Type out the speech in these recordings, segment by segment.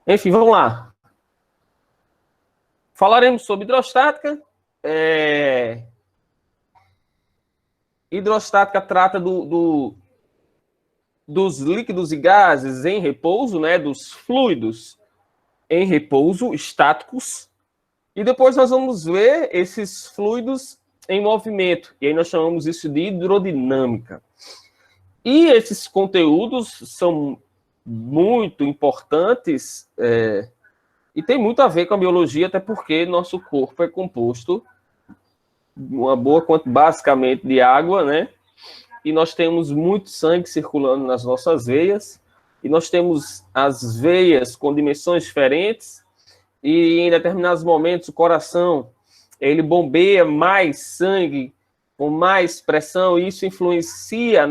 Enfim, vamos lá. Falaremos sobre hidrostática. Hidrostática trata dos líquidos e gases em repouso, né? Dos fluidos em repouso, estáticos. E depois nós vamos ver esses fluidos em movimento. E aí nós chamamos isso de hidrodinâmica. E esses conteúdos são muito importantes e tem muito a ver com a biologia, até porque nosso corpo é composto uma boa quantidade, basicamente, de água, né? E nós temos muito sangue circulando nas nossas veias, e nós temos as veias com dimensões diferentes, e em determinados momentos o coração, ele bombeia mais sangue, com mais pressão, e isso influencia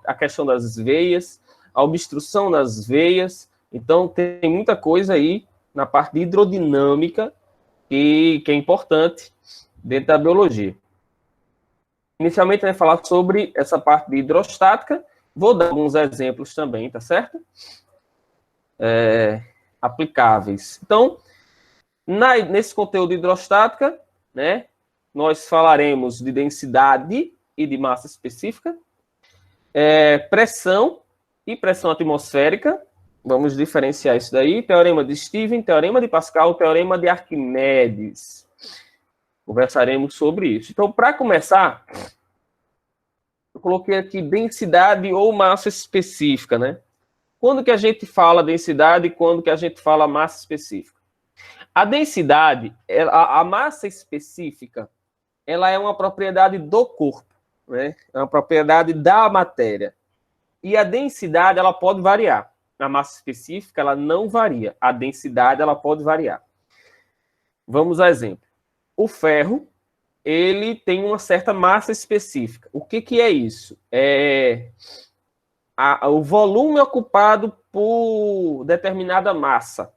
a questão das veias, a obstrução nas veias. Então, tem muita coisa aí na parte de hidrodinâmica que é importante dentro da biologia. Inicialmente, vai falar sobre essa parte de hidrostática. Vou dar alguns exemplos também, tá certo? Aplicáveis. Então, nesse conteúdo de hidrostática, né, nós falaremos de densidade e de massa específica, pressão e pressão atmosférica. Vamos diferenciar isso daí. Teorema de Stephen, teorema de Pascal, teorema de Arquimedes. Conversaremos sobre isso. Então, para começar, eu coloquei aqui densidade ou massa específica, né? Quando que a gente fala densidade e quando que a gente fala massa específica? A densidade, a massa específica, ela é uma propriedade do corpo, né? É uma propriedade da matéria. E a densidade, ela pode variar. A massa específica, ela não varia. A densidade, ela pode variar. Vamos a exemplo. O ferro, ele tem uma certa massa específica. O que é isso? O volume ocupado por determinada massa,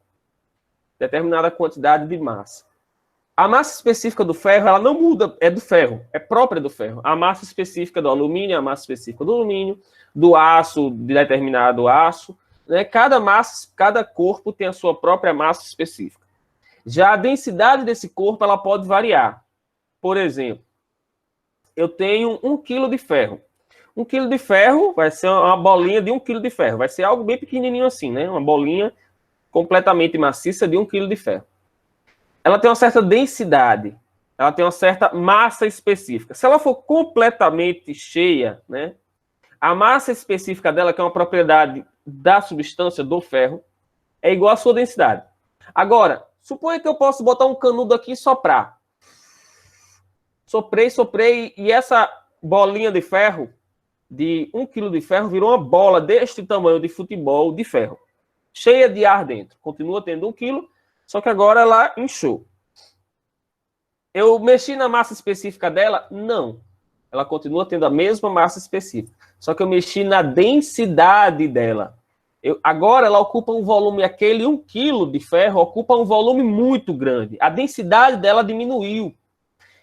determinada quantidade de massa. A massa específica do ferro, ela não muda, é do ferro, é própria do ferro. A massa específica do alumínio, a massa específica do alumínio, do aço, de determinado aço, né? Cada corpo tem a sua própria massa específica. Já a densidade desse corpo, ela pode variar. Por exemplo, eu tenho 1 kg de ferro. 1 kg de ferro vai ser uma bolinha de 1 kg de ferro. Vai ser algo bem pequenininho assim, né? Uma bolinha completamente maciça de 1 kg de ferro. Ela tem uma certa densidade. Ela tem uma certa massa específica. Se ela for completamente cheia, né? A massa específica dela, que é uma propriedade da substância do ferro, é igual à sua densidade. Agora, suponha que eu possa botar um canudo aqui e soprar. Soprei, e essa bolinha de ferro, de 1 kg de ferro, virou uma bola deste tamanho de futebol de ferro, cheia de ar dentro. Continua tendo 1 kg, só que agora ela inchou. Eu mexi na massa específica dela? Não. Ela continua tendo a mesma massa específica. Só que eu mexi na densidade dela. Agora ela ocupa um volume, aquele 1 kg de ferro ocupa um volume muito grande. A densidade dela diminuiu.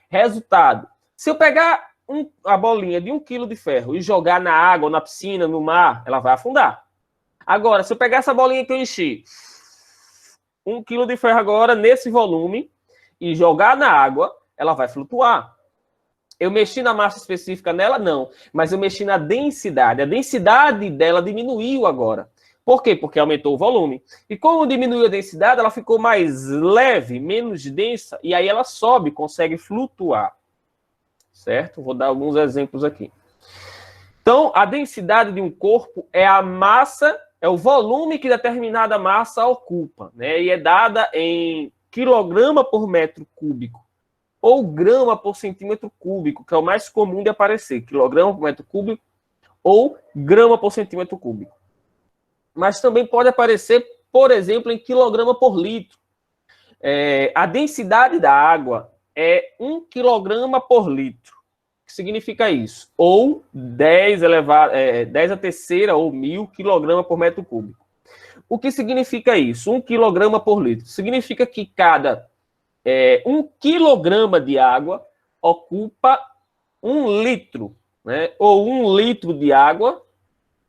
Resultado, se eu pegar a bolinha de 1 kg de ferro e jogar na água, na piscina, no mar, ela vai afundar. Agora, se eu pegar essa bolinha que eu enchi, 1 kg de ferro agora nesse volume, e jogar na água, ela vai flutuar. Eu mexi na massa específica nela? Não. Mas eu mexi na densidade. A densidade dela diminuiu agora. Por quê? Porque aumentou o volume. E como diminuiu a densidade, ela ficou mais leve, menos densa, e aí ela sobe, consegue flutuar. Certo? Vou dar alguns exemplos aqui. Então, a densidade de um corpo é a massa, é o volume que determinada massa ocupa, né? E é dada em quilograma por metro cúbico, ou grama por centímetro cúbico, que é o mais comum de aparecer, quilograma por metro cúbico, ou grama por centímetro cúbico. Mas também pode aparecer, por exemplo, em quilograma por litro. A densidade da água é 1 quilograma por litro. O que significa isso? Ou 10 a terceira ou 1000 quilograma por metro cúbico. O que significa isso? 1 quilograma por litro. Significa que cada 1 quilograma de água ocupa 1 litro, né? Ou 1 litro de água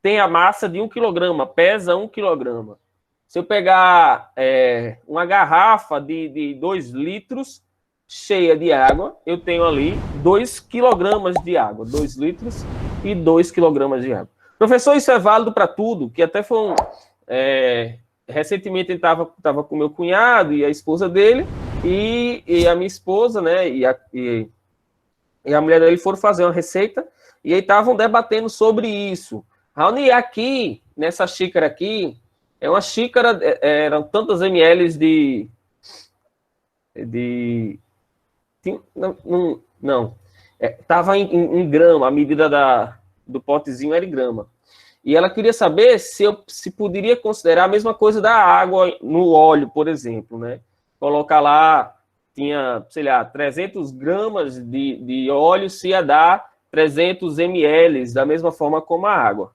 tem a massa de 1 quilograma, pesa 1 quilograma. Se eu pegar uma garrafa de 2 litros cheia de água, eu tenho ali 2 quilogramas de água. 2 litros e 2 quilogramas de água. Professor, isso é válido para tudo, que até foi recentemente ele estava com meu cunhado e a esposa dele, e a minha esposa, né, e a mulher dele foram fazer uma receita, e aí estavam debatendo sobre isso. Raoni, aqui, nessa xícara aqui, é uma xícara, eram tantos ml não, estava em grama, a medida do potezinho era em grama. E ela queria saber se poderia considerar a mesma coisa da água no óleo, por exemplo, né? Colocar lá, tinha, sei lá, 300 gramas de óleo, se ia dar 300 ml, da mesma forma como a água.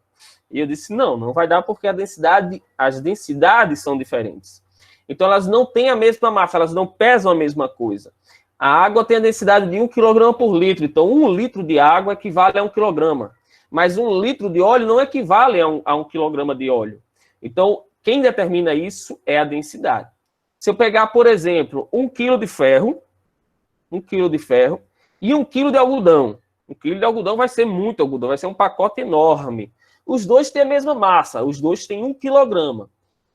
E eu disse, não vai dar porque as densidades são diferentes. Então, elas não têm a mesma massa, elas não pesam a mesma coisa. A água tem a densidade de 1 kg por litro, então 1 litro de água equivale a 1 kg. Mas 1 litro de óleo não equivale a 1 kg de óleo. Então, quem determina isso é a densidade. Se eu pegar, por exemplo, 1 kg de ferro, 1 kg de ferro e 1 kg de algodão. 1 kg de algodão vai ser muito algodão, vai ser um pacote enorme. Os dois têm a mesma massa, os dois têm 1 kg.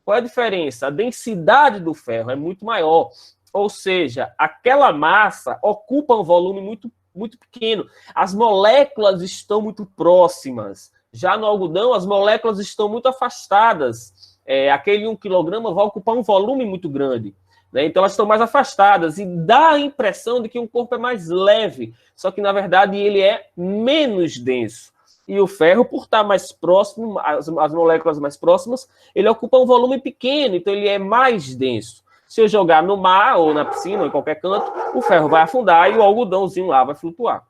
Qual é a diferença? A densidade do ferro é muito maior. Ou seja, aquela massa ocupa um volume muito, muito pequeno. As moléculas estão muito próximas. Já no algodão, as moléculas estão muito afastadas. Aquele 1 kg vai ocupar um volume muito grande, né? Então, elas estão mais afastadas. E dá a impressão de que o corpo é mais leve. Só que, na verdade, ele é menos denso. E o ferro, por estar mais próximo, as moléculas mais próximas, ele ocupa um volume pequeno. Então, ele é mais denso. Se eu jogar no mar, ou na piscina, ou em qualquer canto, o ferro vai afundar e o algodãozinho lá vai flutuar.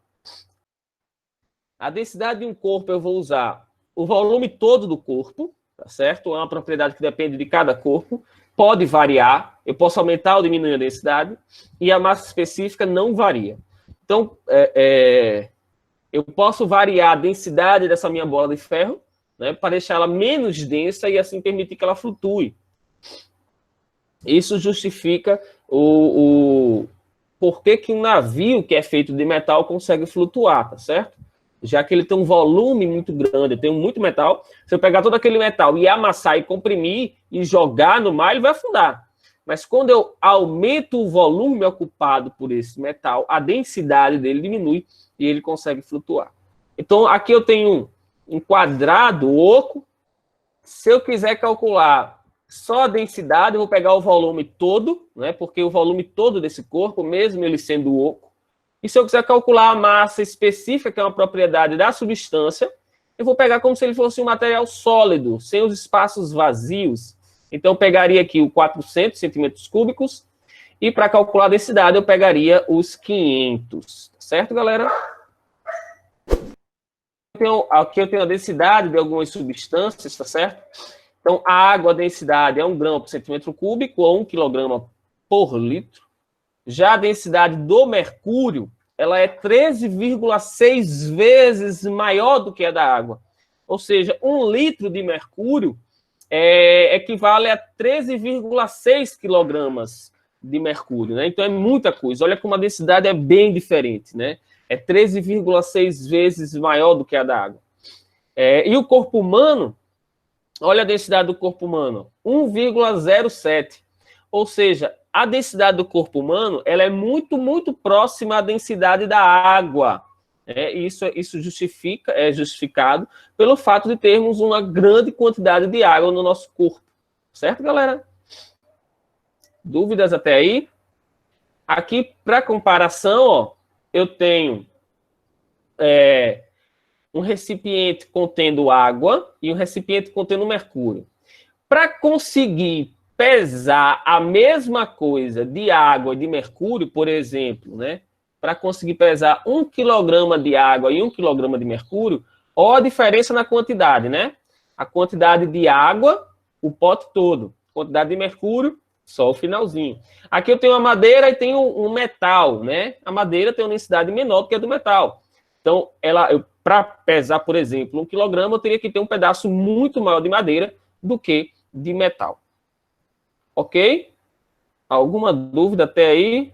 A densidade de um corpo, eu vou usar o volume todo do corpo, tá certo? É uma propriedade que depende de cada corpo. Pode variar, eu posso aumentar ou diminuir a densidade, e a massa específica não varia. Então, eu posso variar a densidade dessa minha bola de ferro, né, para deixar ela menos densa e assim permitir que ela flutue. Isso justifica o porquê que um navio que é feito de metal consegue flutuar, tá certo? Já que ele tem um volume muito grande, tem muito metal. Se eu pegar todo aquele metal e amassar e comprimir e jogar no mar, ele vai afundar. Mas quando eu aumento o volume ocupado por esse metal, a densidade dele diminui e ele consegue flutuar. Então, aqui eu tenho um quadrado oco. Se eu quiser calcular só a densidade, eu vou pegar o volume todo, né? Porque o volume todo desse corpo, mesmo ele sendo oco. E se eu quiser calcular a massa específica, que é uma propriedade da substância, eu vou pegar como se ele fosse um material sólido, sem os espaços vazios. Então, eu pegaria aqui o 400 centímetros cúbicos, e para calcular a densidade, eu pegaria os 500. Tá certo, galera? Aqui eu tenho a densidade de algumas substâncias, tá certo? Então, a água, a densidade é 1 grama por centímetro cúbico, ou 1 quilograma por litro. Já a densidade do mercúrio, ela é 13,6 vezes maior do que a da água. Ou seja, 1 litro de mercúrio equivale a 13,6 quilogramas de mercúrio, né? Então, é muita coisa. Olha como a densidade é bem diferente, né? É 13,6 vezes maior do que a da água. E o corpo humano, olha a densidade do corpo humano, 1,07. Ou seja, a densidade do corpo humano, ela é muito, muito próxima à densidade da água. Isso é justificado pelo fato de termos uma grande quantidade de água no nosso corpo. Certo, galera? Dúvidas até aí? Aqui, para comparação, ó, eu tenho um recipiente contendo água e um recipiente contendo mercúrio. Para conseguir pesar a mesma coisa de água e de mercúrio, por exemplo, né? Para conseguir pesar 1 quilograma de água e 1 quilograma de mercúrio, olha a diferença na quantidade, né? A quantidade de água, o pote todo. Quantidade de mercúrio, só o finalzinho. Aqui eu tenho a madeira e tenho um metal, né? A madeira tem uma densidade menor do que a do metal. Então, para pesar, por exemplo, 1 quilograma, eu teria que ter um pedaço muito maior de madeira do que de metal. Ok? Alguma dúvida até aí?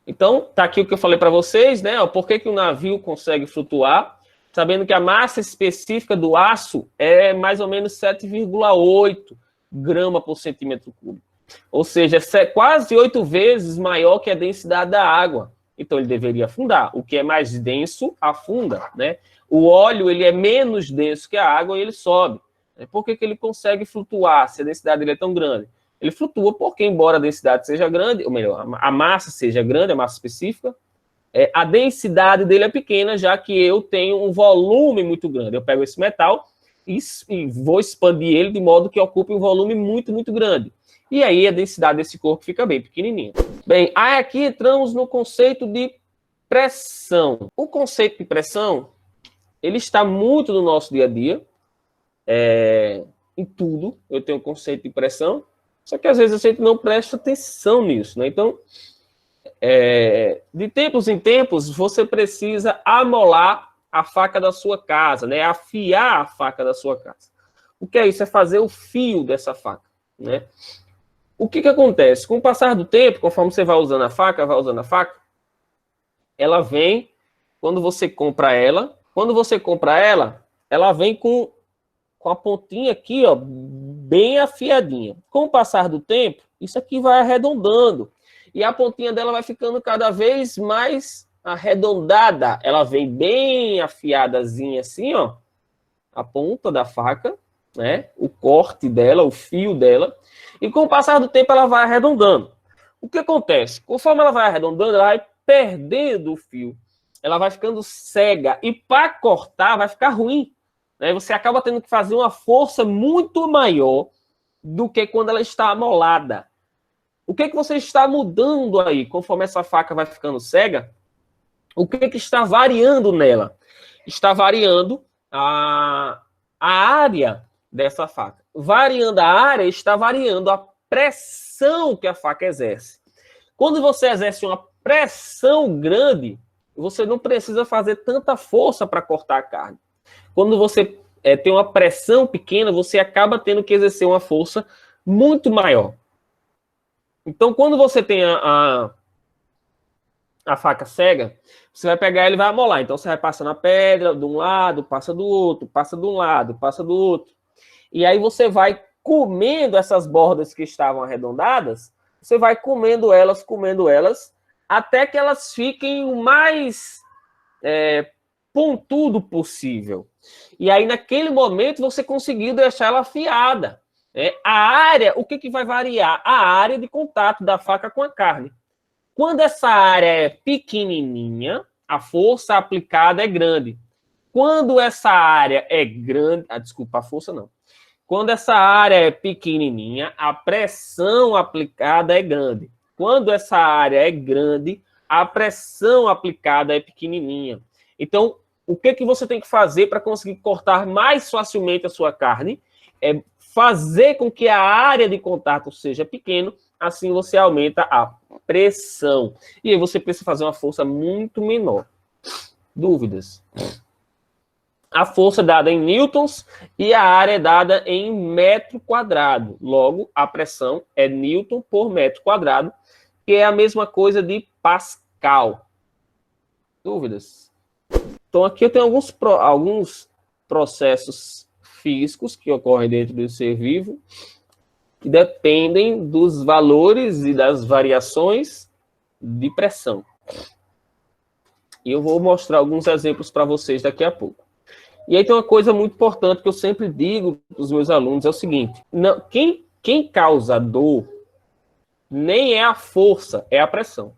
Então, tá aqui o que eu falei para vocês, né? Por que que o navio consegue flutuar? Sabendo que a massa específica do aço é mais ou menos 7,8 gramas por centímetro cúbico. Ou seja, é quase 8 vezes maior que a densidade da água. Então, ele deveria afundar. O que é mais denso, afunda, né? O óleo, ele é menos denso que a água e ele sobe. Por que que ele consegue flutuar se a densidade dele é tão grande? Ele flutua porque, embora a densidade seja grande, ou melhor, a massa seja grande, a massa específica, a densidade dele é pequena, já que eu tenho um volume muito grande. Eu pego esse metal e vou expandir ele de modo que ocupe um volume muito, muito grande. E aí a densidade desse corpo fica bem pequenininha. Bem, aí aqui entramos no conceito de pressão. O conceito de pressão, ele está muito no nosso dia a dia. Em tudo eu tenho o conceito de pressão. Só que às vezes a gente não presta atenção nisso, né? Então, de tempos em tempos, você precisa amolar a faca da sua casa, né? Afiar a faca da sua casa. O que é isso? É fazer o fio dessa faca, né? O que que acontece? Com o passar do tempo, conforme você vai usando a faca, ela vem, quando você compra ela, ela vem com a pontinha aqui, ó, bem afiadinha. Com o passar do tempo, isso aqui vai arredondando. E a pontinha dela vai ficando cada vez mais arredondada. Ela vem bem afiadazinha assim, ó. A ponta da faca, né? O corte dela, o fio dela. E com o passar do tempo, ela vai arredondando. O que acontece? Conforme ela vai arredondando, ela vai perdendo o fio. Ela vai ficando cega. E para cortar, vai ficar ruim. Você acaba tendo que fazer uma força muito maior do que quando ela está amolada. O que você está mudando aí, conforme essa faca vai ficando cega? O que está variando nela? Está variando a área dessa faca. Variando a área, está variando a pressão que a faca exerce. Quando você exerce uma pressão grande, você não precisa fazer tanta força para cortar a carne. Quando você tem uma pressão pequena, você acaba tendo que exercer uma força muito maior. Então, quando você tem a faca cega, você vai pegar ela e vai amolar. Então, você vai passando a pedra de um lado, passa do outro, passa de um lado, passa do outro. E aí você vai comendo essas bordas que estavam arredondadas, você vai comendo elas, até que elas fiquem o mais pontudo possível. E aí, naquele momento, você conseguiu deixar ela afiada. A área, o que vai variar? A área de contato da faca com a carne. Quando essa área é pequenininha, a força aplicada é grande. Quando essa área é grande... desculpa, a força não. Quando essa área é pequenininha, a pressão aplicada é grande. Quando essa área é grande, a pressão aplicada é pequenininha. Então, o que você tem que fazer para conseguir cortar mais facilmente a sua carne? É fazer com que a área de contato seja pequena, assim você aumenta a pressão. E aí você precisa fazer uma força muito menor. Dúvidas? A força é dada em newtons e a área é dada em metro quadrado. Logo, a pressão é newton por metro quadrado, que é a mesma coisa de Pascal. Dúvidas? Então, aqui eu tenho alguns processos físicos que ocorrem dentro do ser vivo, que dependem dos valores e das variações de pressão. E eu vou mostrar alguns exemplos para vocês daqui a pouco. E aí tem uma coisa muito importante que eu sempre digo para os meus alunos, é o seguinte: não, quem causa dor nem é a força, é a pressão.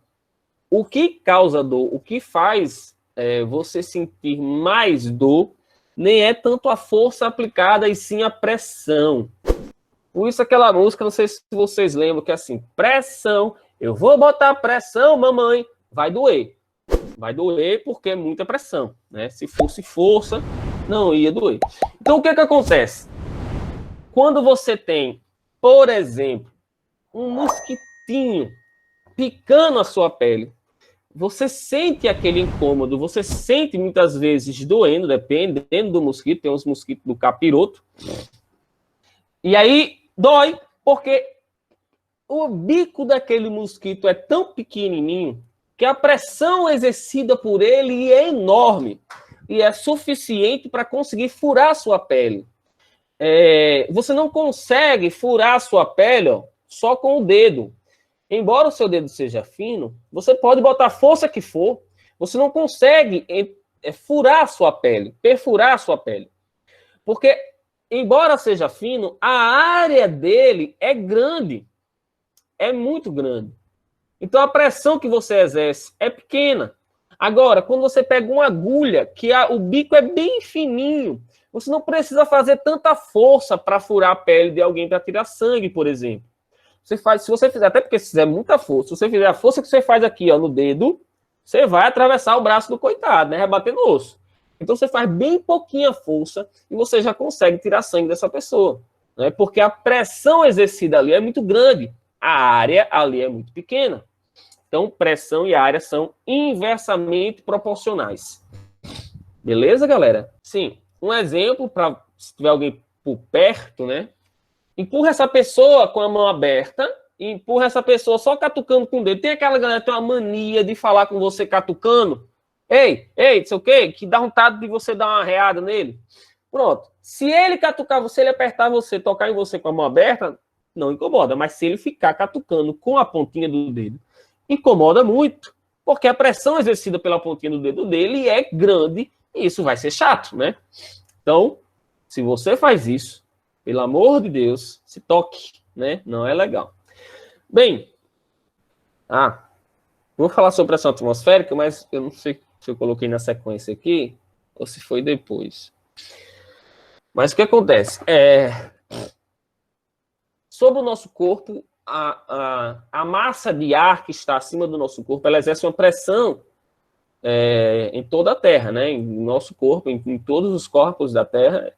O que causa dor, o que faz você sentir mais dor, nem é tanto a força aplicada, e sim a pressão. Por isso aquela música, não sei se vocês lembram, que é assim: pressão, eu vou botar pressão, mamãe, vai doer. Vai doer porque é muita pressão, né? Se fosse força, não ia doer. Então, o que acontece? Quando você tem, por exemplo, um mosquitinho picando a sua pele, você sente aquele incômodo, você sente muitas vezes doendo, dependendo do mosquito, tem uns mosquitos do capiroto. E aí, dói, porque o bico daquele mosquito é tão pequenininho que a pressão exercida por ele é enorme e é suficiente para conseguir furar a sua pele. Você não consegue furar a sua pele, ó, só com o dedo. Embora o seu dedo seja fino, você pode botar a força que for, você não consegue furar a sua pele, perfurar a sua pele. Porque, embora seja fino, a área dele é grande. É muito grande. Então, a pressão que você exerce é pequena. Agora, quando você pega uma agulha, que o bico é bem fininho, você não precisa fazer tanta força para furar a pele de alguém para tirar sangue, por exemplo. Você faz, se você fizer, até porque se fizer muita força, se você fizer a força que você faz aqui, ó, no dedo, você vai atravessar o braço do coitado, né? Vai bater no osso. Então, você faz bem pouquinha força e você já consegue tirar sangue dessa pessoa, né? Porque a pressão exercida ali é muito grande. A área ali é muito pequena. Então, pressão e área são inversamente proporcionais. Beleza, galera? Sim. Um exemplo, para se tiver alguém por perto, né? Empurra essa pessoa com a mão aberta e empurra essa pessoa só catucando com o dedo. Tem aquela galera que tem uma mania de falar com você catucando. Ei, não sei o quê, que dá vontade de você dar uma reada nele. Pronto. Se ele catucar você, ele apertar você, tocar em você com a mão aberta, não incomoda. Mas se ele ficar catucando com a pontinha do dedo, incomoda muito, porque a pressão exercida pela pontinha do dedo dele é grande e isso vai ser chato, né? Então, se você faz isso, pelo amor de Deus, se toque, né? Não é legal. Bem, vou falar sobre pressão atmosférica, mas eu não sei se eu coloquei na sequência aqui ou se foi depois. Mas o que acontece? Sobre o nosso corpo, a massa de ar que está acima do nosso corpo, ela exerce uma pressão em toda a Terra, né? Em nosso corpo, em todos os corpos da Terra,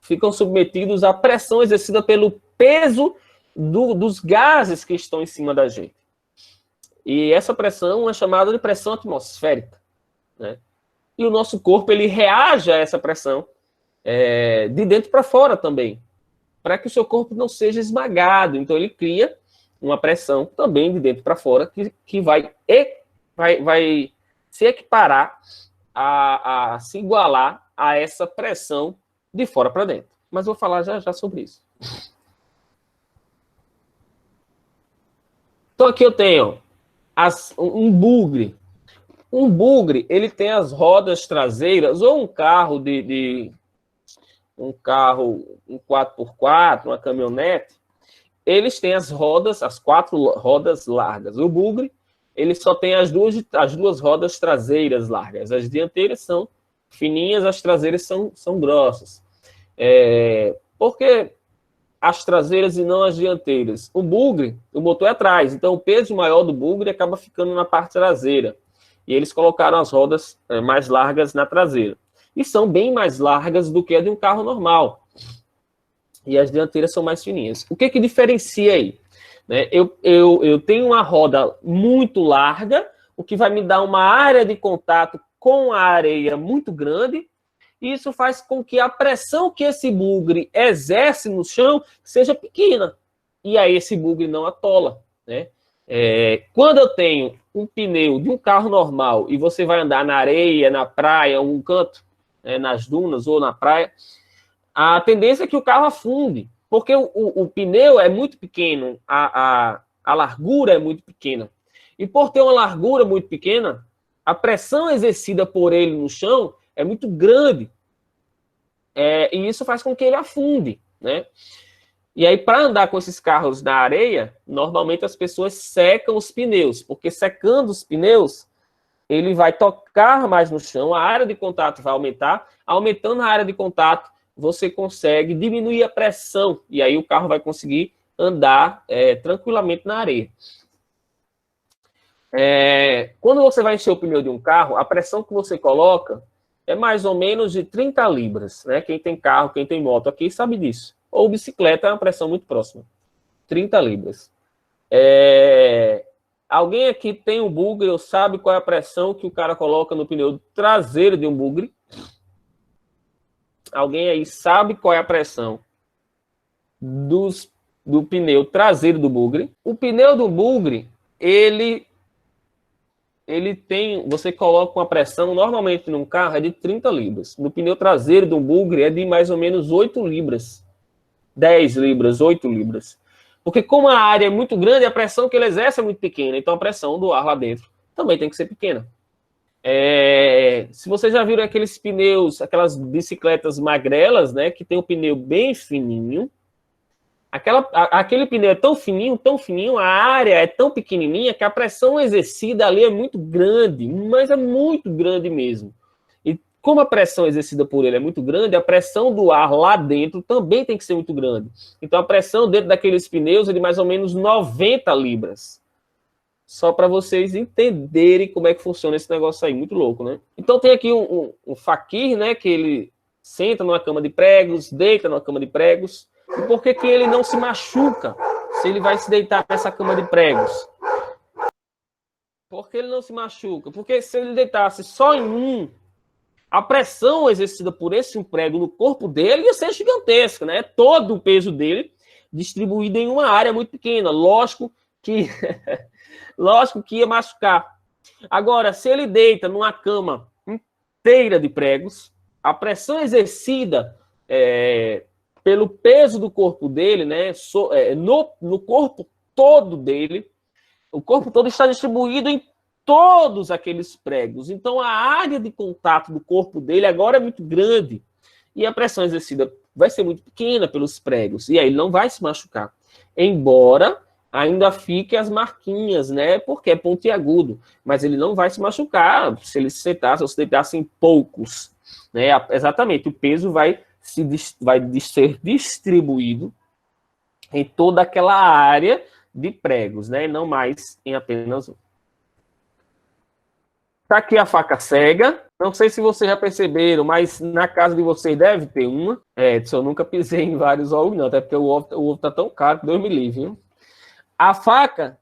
ficam submetidos à pressão exercida pelo peso dos gases que estão em cima da gente. E essa pressão é chamada de pressão atmosférica, né? E o nosso corpo, ele reage a essa pressão de dentro para fora também, para que o seu corpo não seja esmagado. Então, ele cria uma pressão também de dentro para fora que vai se equiparar a se igualar a essa pressão de fora para dentro. Mas vou falar já sobre isso. Então, aqui eu tenho um bugre. Um bugre, ele tem as rodas traseiras, ou um carro um 4x4, uma caminhonete, eles têm as 4 rodas largas. O bugre, ele só tem as duas rodas traseiras largas. As dianteiras são fininhas, as traseiras são grossas. Por que as traseiras e não as dianteiras? O bugre, o motor é atrás, então o peso maior do bugre acaba ficando na parte traseira. E eles colocaram as rodas mais largas na traseira. E são bem mais largas do que a de um carro normal. E as dianteiras são mais fininhas. O que diferencia aí? Né? Eu tenho uma roda muito larga, o que vai me dar uma área de contato com a areia muito grande, e isso faz com que a pressão que esse bugre exerce no chão seja pequena. E aí esse bugre não atola, né? Quando eu tenho um pneu de um carro normal e você vai andar na areia, na praia, um canto, nas dunas ou na praia, a tendência é que o carro afunde, porque o pneu é muito pequeno, a largura é muito pequena. E por ter uma largura muito pequena, a pressão exercida por ele no chão é muito grande. E isso faz com que ele afunde, né? E aí, para andar com esses carros na areia, normalmente as pessoas secam os pneus, porque secando os pneus, ele vai tocar mais no chão, a área de contato vai aumentar, aumentando a área de contato, você consegue diminuir a pressão, e aí o carro vai conseguir andar tranquilamente na areia. Quando você vai encher o pneu de um carro, a pressão que você coloca é mais ou menos de 30 libras, né? Quem tem carro, quem tem moto aqui sabe disso. Ou bicicleta é uma pressão muito próxima. 30 libras. Alguém aqui tem um bugre ou sabe qual é a pressão que o cara coloca no pneu traseiro de um bugre? Alguém aí sabe qual é a pressão dos do pneu traseiro do bugre. O pneu do bugre, ele tem, você coloca uma pressão, normalmente num carro é de 30 libras. No pneu traseiro do bugre é de mais ou menos 8 libras. 10 libras, 8 libras. Porque como a área é muito grande, a pressão que ele exerce é muito pequena. Então a pressão do ar lá dentro também tem que ser pequena. Se vocês já viram aqueles pneus, aquelas bicicletas magrelas, né, que tem o pneu bem fininho, aquele pneu é tão fininho, a área é tão pequenininha que a pressão exercida ali é muito grande, mas é muito grande mesmo. E como a pressão exercida por ele é muito grande, a pressão do ar lá dentro também tem que ser muito grande. Então a pressão dentro daqueles pneus é de mais ou menos 90 libras. Só para vocês entenderem como é que funciona esse negócio aí, muito louco, né? Então tem aqui um faquir, né, que ele senta numa cama de pregos, deita numa cama de pregos. E por que que ele não se machuca se ele vai se deitar nessa cama de pregos? Por que ele não se machuca? Porque se ele deitasse só em um, a pressão exercida por esse prego no corpo dele ia ser gigantesca, né? Todo o peso dele distribuído em uma área muito pequena. Lógico que ia machucar. Agora, se ele deita numa cama inteira de pregos, a pressão exercida pelo peso do corpo dele, né, no corpo todo dele, o corpo todo está distribuído em todos aqueles pregos. Então, a área de contato do corpo dele agora é muito grande. E a pressão exercida vai ser muito pequena pelos pregos. E aí ele não vai se machucar. Embora ainda fique as marquinhas, né? Porque é pontiagudo. Mas ele não vai se machucar se ele se sentasse ou se deitasse em poucos. Né? Exatamente, o peso vai ser distribuído em toda aquela área de pregos, né? E não mais em apenas um. Tá aqui a faca cega. Não sei se vocês já perceberam, mas na casa de vocês deve ter uma. Eu nunca pisei em vários ovos, não. Até porque o ovo tá tão caro que Deus me livre, viu? A faca,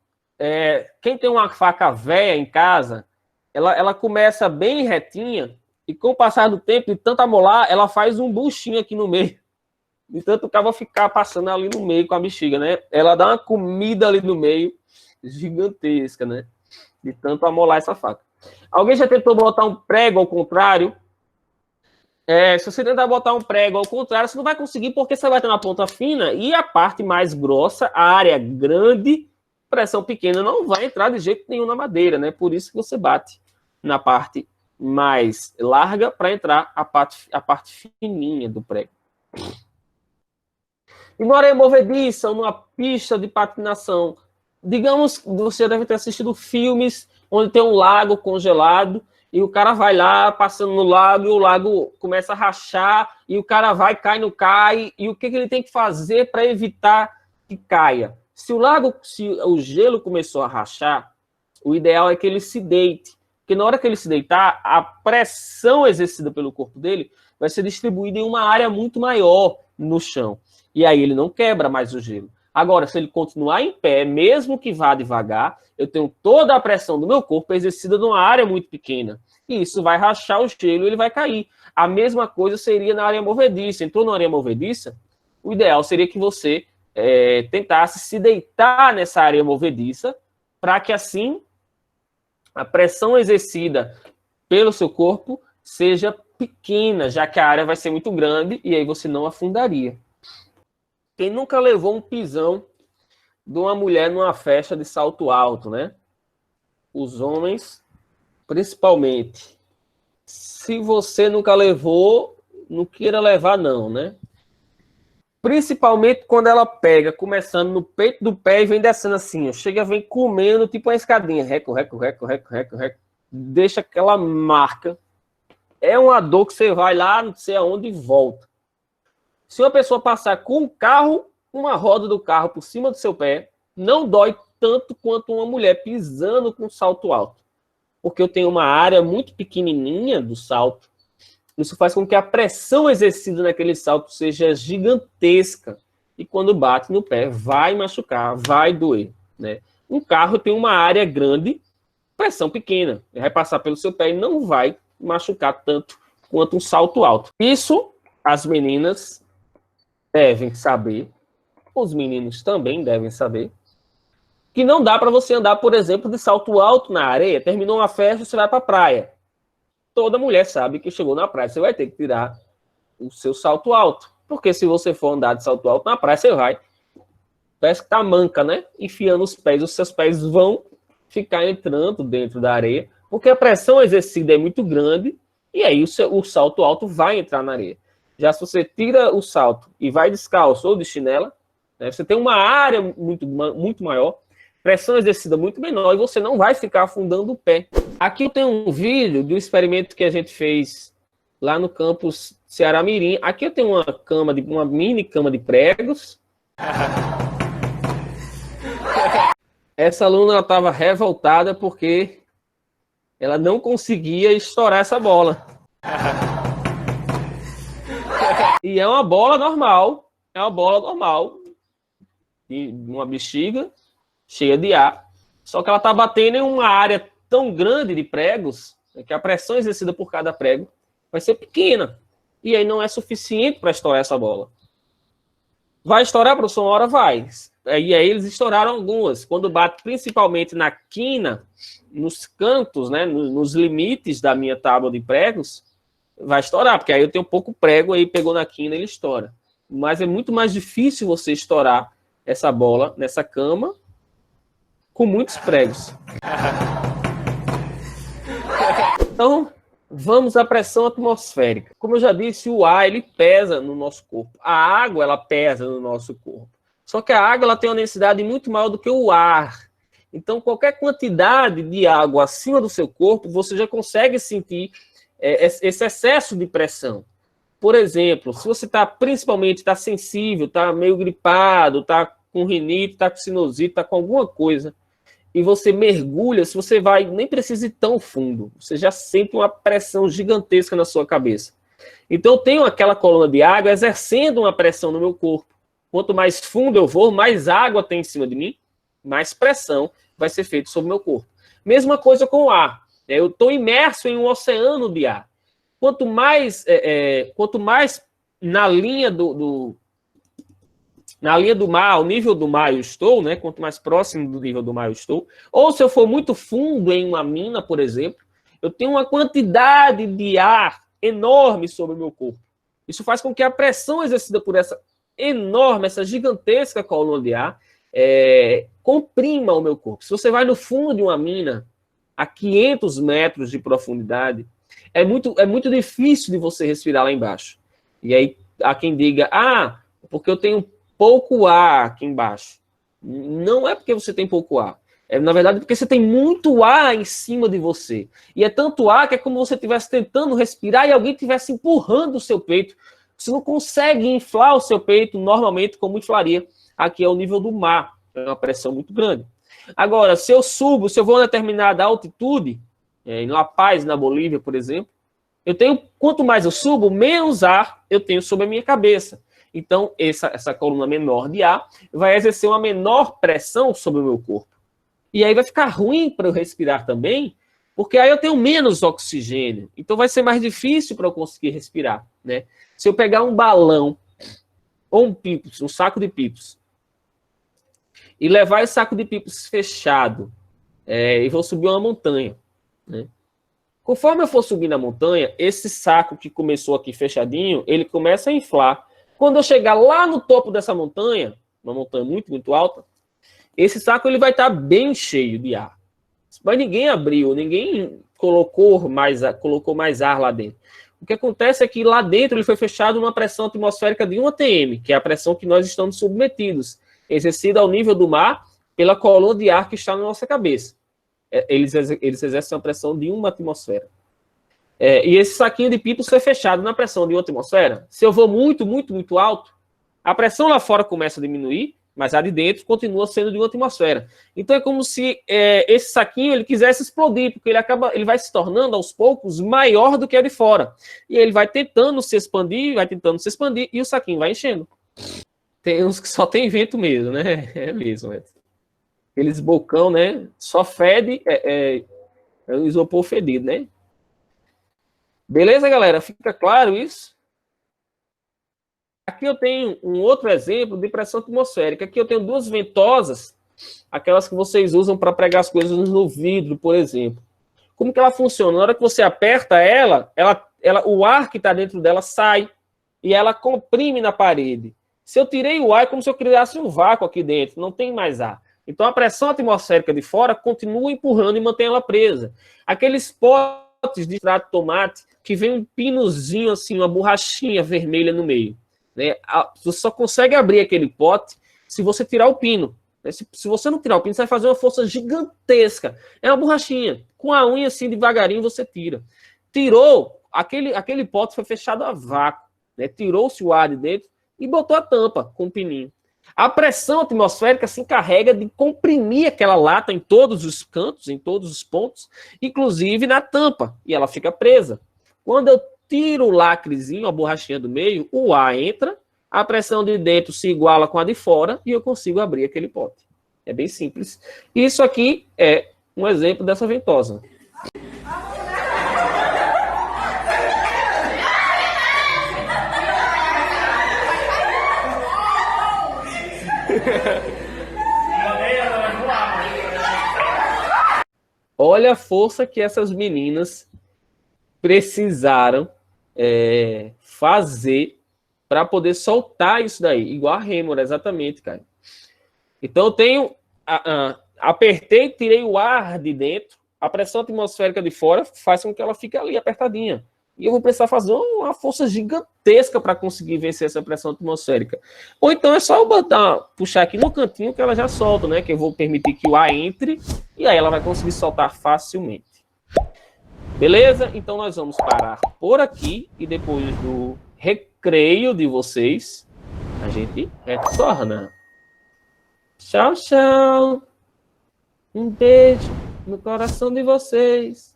quem tem uma faca velha em casa, ela começa bem retinha e com o passar do tempo, de tanto amolar, ela faz um buchinho aqui no meio. De tanto o cara ficar passando ali no meio com a bexiga, né? Ela dá uma comida ali no meio gigantesca, né? De tanto amolar essa faca. Alguém já tentou botar um prego ao contrário? Se você tentar botar um prego ao contrário, você não vai conseguir porque você vai ter na ponta fina e a parte mais grossa, a área grande, pressão pequena, não vai entrar de jeito nenhum na madeira, né? Por isso que você bate na parte mais larga para entrar a parte fininha do prego. E numa areia movediça, numa pista de patinação, digamos, você deve ter assistido filmes onde tem um lago congelado e o cara vai lá, passando no lago, e o lago começa a rachar, e o cara vai, não cai, e o que ele tem que fazer para evitar que caia? Se o gelo começou a rachar, o ideal é que ele se deite, porque na hora que ele se deitar, a pressão exercida pelo corpo dele vai ser distribuída em uma área muito maior no chão, e aí ele não quebra mais o gelo. Agora, se ele continuar em pé, mesmo que vá devagar, eu tenho toda a pressão do meu corpo exercida numa área muito pequena. E isso vai rachar o gelo e ele vai cair. A mesma coisa seria na areia movediça. Entrou na areia movediça, o ideal seria que você tentasse se deitar nessa areia movediça para que assim a pressão exercida pelo seu corpo seja pequena, já que a área vai ser muito grande e aí você não afundaria. Quem nunca levou um pisão de uma mulher numa festa de salto alto, né? Os homens, principalmente. Se você nunca levou, não queira levar não, né? Principalmente quando ela pega, começando no peito do pé e vem descendo assim, ó. Chega, vem comendo, tipo uma escadinha. Reco. Deixa aquela marca. É uma dor que você vai lá, não sei aonde, e volta. Se uma pessoa passar com um carro, uma roda do carro por cima do seu pé, não dói tanto quanto uma mulher pisando com salto alto. Porque eu tenho uma área muito pequenininha do salto. Isso faz com que a pressão exercida naquele salto seja gigantesca. E quando bate no pé, vai machucar, vai doer, né? Um carro tem uma área grande, pressão pequena. Ele vai passar pelo seu pé e não vai machucar tanto quanto um salto alto. Isso as meninas devem saber os meninos também devem saber, que não dá para você andar, por exemplo, de salto alto na areia. Terminou uma festa, você vai para a praia. Toda mulher sabe que chegou na praia, você vai ter que tirar o seu salto alto. Porque se você for andar de salto alto na praia, você vai, parece que tá manca, né? Enfiando os pés, os seus pés vão ficar entrando dentro da areia, porque a pressão exercida é muito grande, e aí o salto alto vai entrar na areia. Já se você tira o salto e vai descalço ou de chinela, né, você tem uma área muito maior, pressão exercida muito menor, e você não vai ficar afundando o pé. Aqui eu tenho um vídeo de um experimento que a gente fez lá no campus Ceará Mirim. Aqui eu tenho uma mini cama de pregos. Essa aluna estava revoltada porque ela não conseguia estourar essa bola. E é uma bola normal, de uma bexiga cheia de ar. Só que ela está batendo em uma área tão grande de pregos, né, que a pressão exercida por cada prego vai ser pequena. E aí não é suficiente para estourar essa bola. Vai estourar, professor? Uma hora vai. E aí eles estouraram algumas. Quando bate principalmente na quina, nos cantos, né, nos limites da minha tábua de pregos, vai estourar, porque aí eu tenho pouco prego, aí pegou na quina e ele estoura. Mas é muito mais difícil você estourar essa bola nessa cama com muitos pregos. Então, vamos à pressão atmosférica. Como eu já disse, o ar ele pesa no nosso corpo. A água ela pesa no nosso corpo. Só que a água ela tem uma densidade muito maior do que o ar. Então, qualquer quantidade de água acima do seu corpo, você já consegue sentir esse excesso de pressão. Por exemplo, se você está sensível, está meio gripado, está com rinite, está com sinusite, está com alguma coisa, e você mergulha, se você vai, nem precisa ir tão fundo, você já sente uma pressão gigantesca na sua cabeça. Então eu tenho aquela coluna de água exercendo uma pressão no meu corpo. Quanto mais fundo eu vou, mais água tem em cima de mim, mais pressão vai ser feita sobre o meu corpo. Mesma coisa com o ar. Eu estou imerso em um oceano de ar. Quanto mais na linha do mar, ao nível do mar eu estou, né? Quanto mais próximo do nível do mar eu estou, ou se eu for muito fundo em uma mina, por exemplo, eu tenho uma quantidade de ar enorme sobre o meu corpo. Isso faz com que a pressão exercida por essa enorme, essa gigantesca coluna de ar, comprima o meu corpo. Se você vai no fundo de uma mina, a 500 metros de profundidade, é muito difícil de você respirar lá embaixo. E aí, há quem diga, porque eu tenho pouco ar aqui embaixo. Não é porque você tem pouco ar. É, na verdade, porque você tem muito ar em cima de você. E é tanto ar que é como se você estivesse tentando respirar e alguém estivesse empurrando o seu peito. Você não consegue inflar o seu peito normalmente como inflaria aqui ao nível do mar. É uma pressão muito grande. Agora, se eu vou a uma determinada altitude, em La Paz, na Bolívia, por exemplo, quanto mais eu subo, menos ar eu tenho sobre a minha cabeça. Então, essa coluna menor de ar vai exercer uma menor pressão sobre o meu corpo. E aí vai ficar ruim para eu respirar também, porque aí eu tenho menos oxigênio. Então, vai ser mais difícil para eu conseguir respirar, né? Se eu pegar um balão ou um saco de pipos, e levar esse saco de pipos fechado, e vou subir uma montanha, né? Conforme eu for subir na montanha, esse saco que começou aqui fechadinho, ele começa a inflar. Quando eu chegar lá no topo dessa montanha, uma montanha muito, muito alta, esse saco ele vai estar bem cheio de ar. Mas ninguém abriu, ninguém colocou mais ar lá dentro. O que acontece é que lá dentro ele foi fechado numa pressão atmosférica de 1 atm, que é a pressão que nós estamos submetidos, exercida ao nível do mar pela coluna de ar que está na nossa cabeça. Eles exercem uma pressão de 1 atmosfera. E esse saquinho de pipos foi fechado na pressão de 1 atmosfera. Se eu vou muito, muito, muito alto, a pressão lá fora começa a diminuir, mas a de dentro continua sendo de 1 atmosfera. Então é como se esse saquinho ele quisesse explodir, porque ele vai se tornando aos poucos maior do que a de fora. E ele vai tentando se expandir, e o saquinho vai enchendo. Tem uns que só tem vento mesmo, né? É mesmo. Aqueles bocão, né? Só fede, é o isopor fedido, né? Beleza, galera? Fica claro isso? Aqui eu tenho um outro exemplo de pressão atmosférica. Aqui eu tenho duas ventosas, aquelas que vocês usam para pregar as coisas no vidro, por exemplo. Como que ela funciona? Na hora que você aperta o ar que está dentro dela sai e ela comprime na parede. Se eu tirei o ar, é como se eu criasse um vácuo aqui dentro, não tem mais ar. Então a pressão atmosférica de fora continua empurrando e mantém ela presa. Aqueles potes de extrato de tomate que vem um pinozinho assim, uma borrachinha vermelha no meio. Né? Você só consegue abrir aquele pote se você tirar o pino. Se você não tirar o pino, você vai fazer uma força gigantesca. É uma borrachinha. Com a unha assim, devagarinho, você tira. Tirou, aquele pote foi fechado a vácuo. Né? Tirou-se o ar de dentro e botou a tampa com o pininho. A pressão atmosférica se encarrega de comprimir aquela lata em todos os cantos, em todos os pontos, inclusive na tampa. E ela fica presa. Quando eu tiro o lacrezinho, a borrachinha do meio, o ar entra, a pressão de dentro se iguala com a de fora e eu consigo abrir aquele pote. É bem simples. Isso aqui é um exemplo dessa ventosa. Olha a força que essas meninas precisaram fazer para poder soltar isso daí. Igual a rêmora, exatamente, cara. Então eu tenho... apertei, tirei o ar de dentro, a pressão atmosférica de fora faz com que ela fique ali apertadinha. E eu vou precisar fazer uma força gigantesca para conseguir vencer essa pressão atmosférica. Ou então é só eu puxar aqui no cantinho que ela já solta, né? Que eu vou permitir que o ar entre e aí ela vai conseguir soltar facilmente. Beleza? Então nós vamos parar por aqui e depois do recreio de vocês, a gente retorna. Tchau, tchau. Um beijo no coração de vocês.